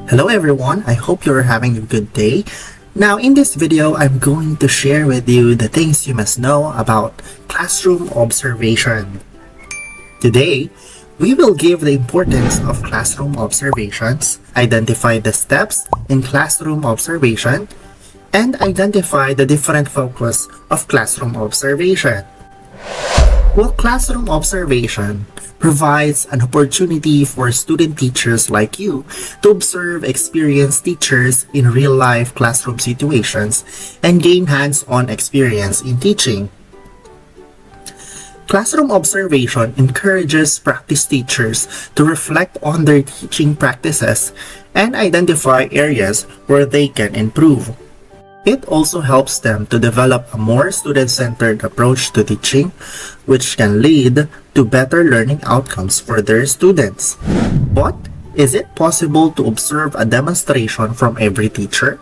Hello everyone, I hope you're having a good day. Now in this video, I'm going to share with you the things you must know about classroom observation. Today, we will give the importance of classroom observations, identify the steps in classroom observation, and identify the different focus of classroom observation. Well, classroom observation provides an opportunity for student teachers like you to observe experienced teachers in real-life classroom situations and gain hands-on experience in teaching. Classroom observation encourages practice teachers to reflect on their teaching practices and identify areas where they can improve. It also helps them to develop a more student-centered approach to teaching, which can lead to better learning outcomes for their students. But is it possible to observe a demonstration from every teacher?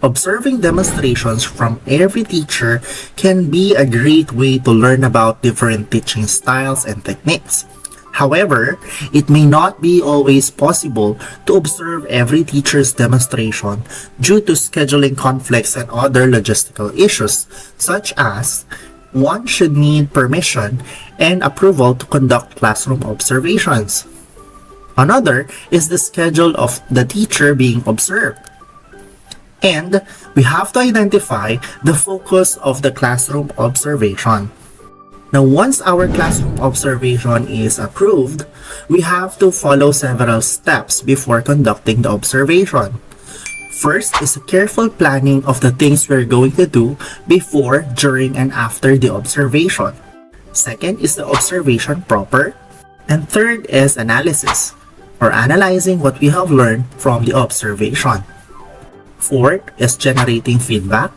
Observing demonstrations from every teacher can be a great way to learn about different teaching styles and techniques. However, it may not be always possible to observe every teacher's demonstration due to scheduling conflicts and other logistical issues, such as one should need permission and approval to conduct classroom observations. Another is the schedule of the teacher being observed. And we have to identify the focus of the classroom observation. Now, once our classroom observation is approved, we have to follow several steps before conducting the observation. First is a careful planning of the things we're going to do before, during, and after the observation. Second is the observation proper. And third is analysis, or analyzing what we have learned from the observation. Fourth is generating feedback.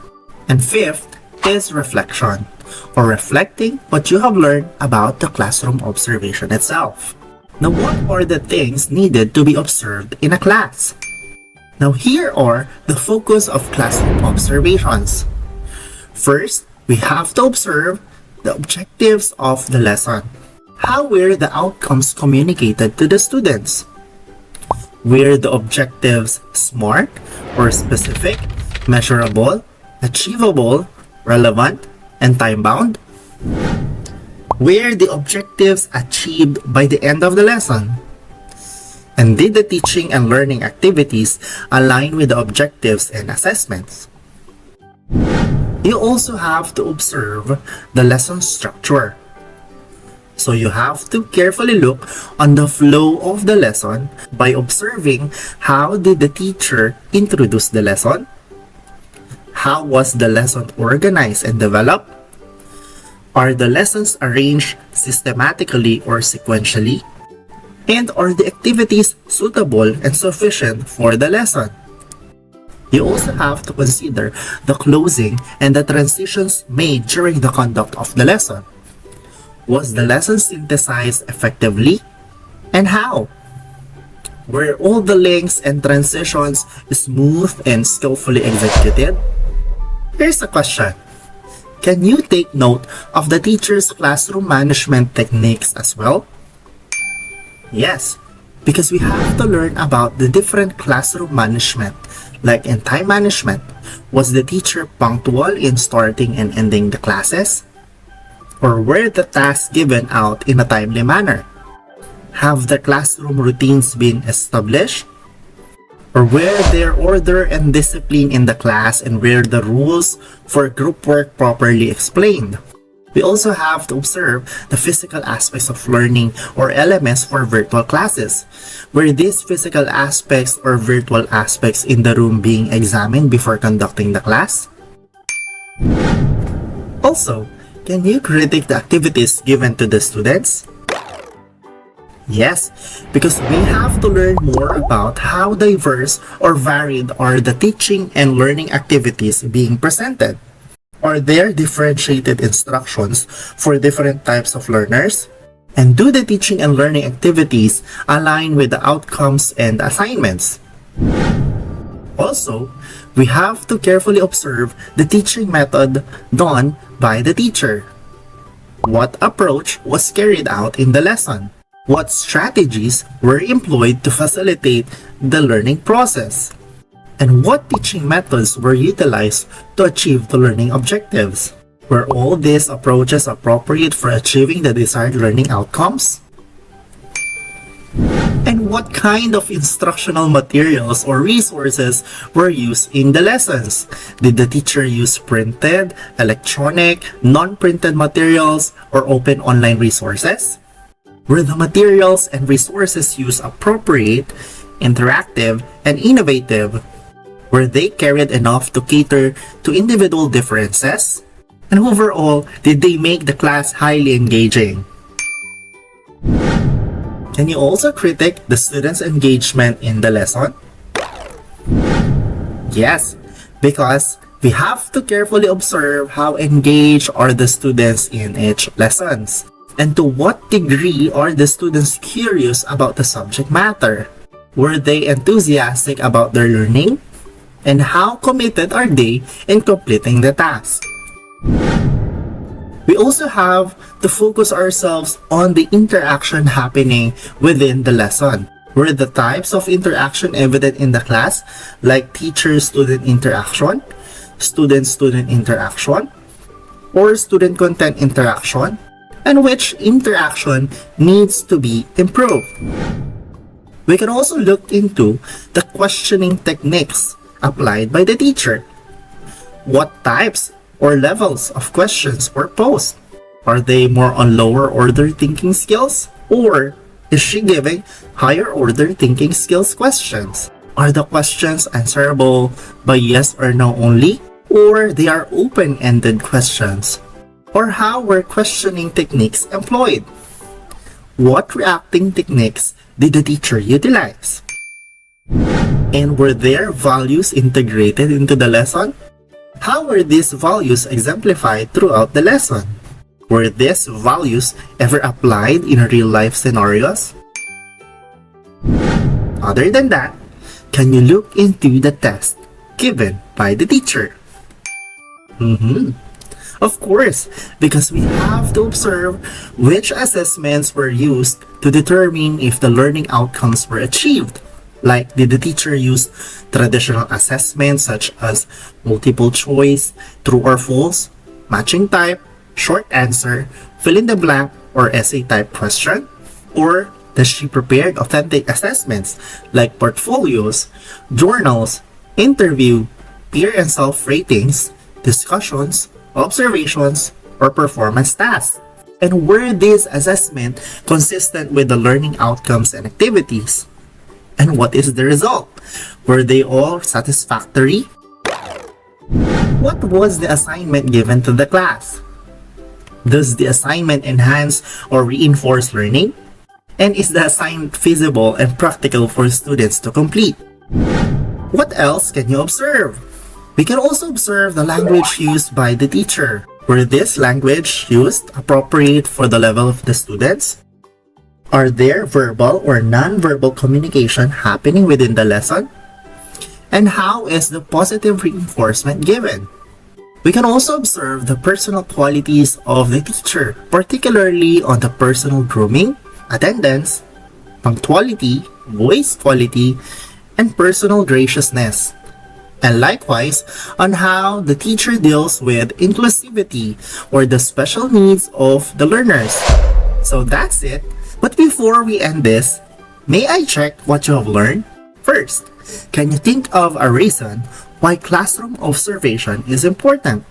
And fifth is reflection, or reflecting what you have learned about the classroom observation itself. Now, what are the things needed to be observed in a class? Now, here are the focus of classroom observations. First, we have to observe the objectives of the lesson. How were the outcomes communicated to the students? Were the objectives SMART or specific, measurable, achievable, relevant, and time-bound? Were the objectives achieved by the end of the lesson? And did the teaching and learning activities align with the objectives and assessments? You also have to observe the lesson structure. So you have to carefully look on the flow of the lesson by observing how did the teacher introduce the lesson? How was the lesson organized and developed? Are the lessons arranged systematically or sequentially? And are the activities suitable and sufficient for the lesson? You also have to consider the closing and the transitions made during the conduct of the lesson. Was the lesson synthesized effectively? And how? Were all the links and transitions smooth and skillfully executed? Here's a question. Can you take note of the teacher's classroom management techniques as well? Yes, because we have to learn about the different classroom management, like in time management. Was the teacher punctual in starting and ending the classes? Or were the tasks given out in a timely manner? Have the classroom routines been established? Or were there order and discipline in the class, and were the rules for group work properly explained? We also have to observe the physical aspects of learning or elements for virtual classes. Were these physical aspects or virtual aspects in the room being examined before conducting the class? Also, can you critique the activities given to the students? Yes, because we have to learn more about how diverse or varied are the teaching and learning activities being presented. Are there differentiated instructions for different types of learners? And do the teaching and learning activities align with the outcomes and assignments? Also, we have to carefully observe the teaching method done by the teacher. What approach was carried out in the lesson? What strategies were employed to facilitate the learning process? And what teaching methods were utilized to achieve the learning objectives? Were all these approaches appropriate for achieving the desired learning outcomes? And what kind of instructional materials or resources were used in the lessons? Did the teacher use printed, electronic, non-printed materials, or open online resources? Were the materials and resources used appropriate, interactive, and innovative? Were they carried enough to cater to individual differences? And overall, did they make the class highly engaging? Can you also critique the students' engagement in the lesson? Yes, because we have to carefully observe how engaged are the students in each lessons, and to what degree are the students curious about the subject matter. Were they enthusiastic about their learning? And how committed are they in completing the task? We also have to focus ourselves on the interaction happening within the lesson. Were the types of interaction evident in the class, like teacher-student interaction, student-student interaction, or student-content interaction? And which interaction needs to be improved? We can also look into the questioning techniques applied by the teacher. What types or levels of questions were posed? Are they more on lower order thinking skills? Or is she giving higher order thinking skills questions? Are the questions answerable by yes or no only? Or they are open-ended questions? Or how were questioning techniques employed? What reacting techniques did the teacher utilize? And were their values integrated into the lesson? How were these values exemplified throughout the lesson? Were these values ever applied in real-life scenarios? Other than that, can you look into the test given by the teacher? Of course, because we have to observe which assessments were used to determine if the learning outcomes were achieved. Like, did the teacher use traditional assessments such as multiple choice, true or false, matching type, short answer, fill in the blank, or essay type question? Or does she prepare authentic assessments like portfolios, journals, interview, peer and self-ratings, discussions, observations, or performance tasks? And were these assessments consistent with the learning outcomes and activities? And what is the result? Were they all satisfactory? What was the assignment given to the class? Does the assignment enhance or reinforce learning? And is the assignment feasible and practical for students to complete? What else can you observe? We can also observe the language used by the teacher. Were this language used appropriate for the level of the students? Are there verbal or non-verbal communication happening within the lesson? And how is the positive reinforcement given? We can also observe the personal qualities of the teacher, particularly on the personal grooming, attendance, punctuality, voice quality, and personal graciousness. And likewise, on how the teacher deals with inclusivity or the special needs of the learners. So that's it. But before we end this, may I check what you have learned? First, can you think of a reason why classroom observation is important?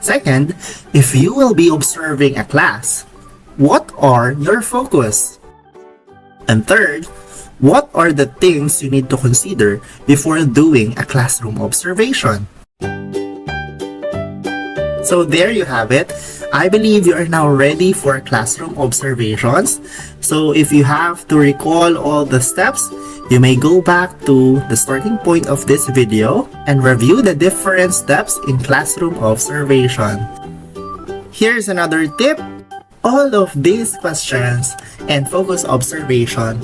Second, if you will be observing a class, what are your focus? And third, what are the things you need to consider before doing a classroom observation? So there you have it. I believe you are now ready for classroom observations. So if you have to recall all the steps, you may go back to the starting point of this video and review the different steps in classroom observation. Here's another tip. All of these questions and focus observation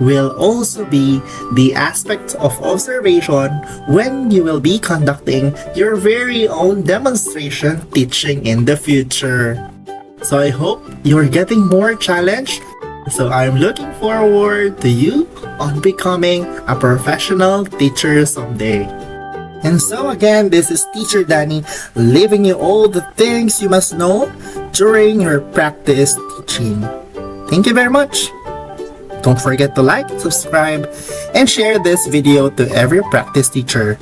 will also be the aspects of observation when you will be conducting your very own demonstration teaching in the future. So I hope you're getting more challenged So I'm looking forward to you on becoming a professional teacher someday. And so again, this is Teacher Danny leaving you all the things you must know during your practice teaching. Thank you very much. Don't forget to like, subscribe, and share this video to every practice teacher.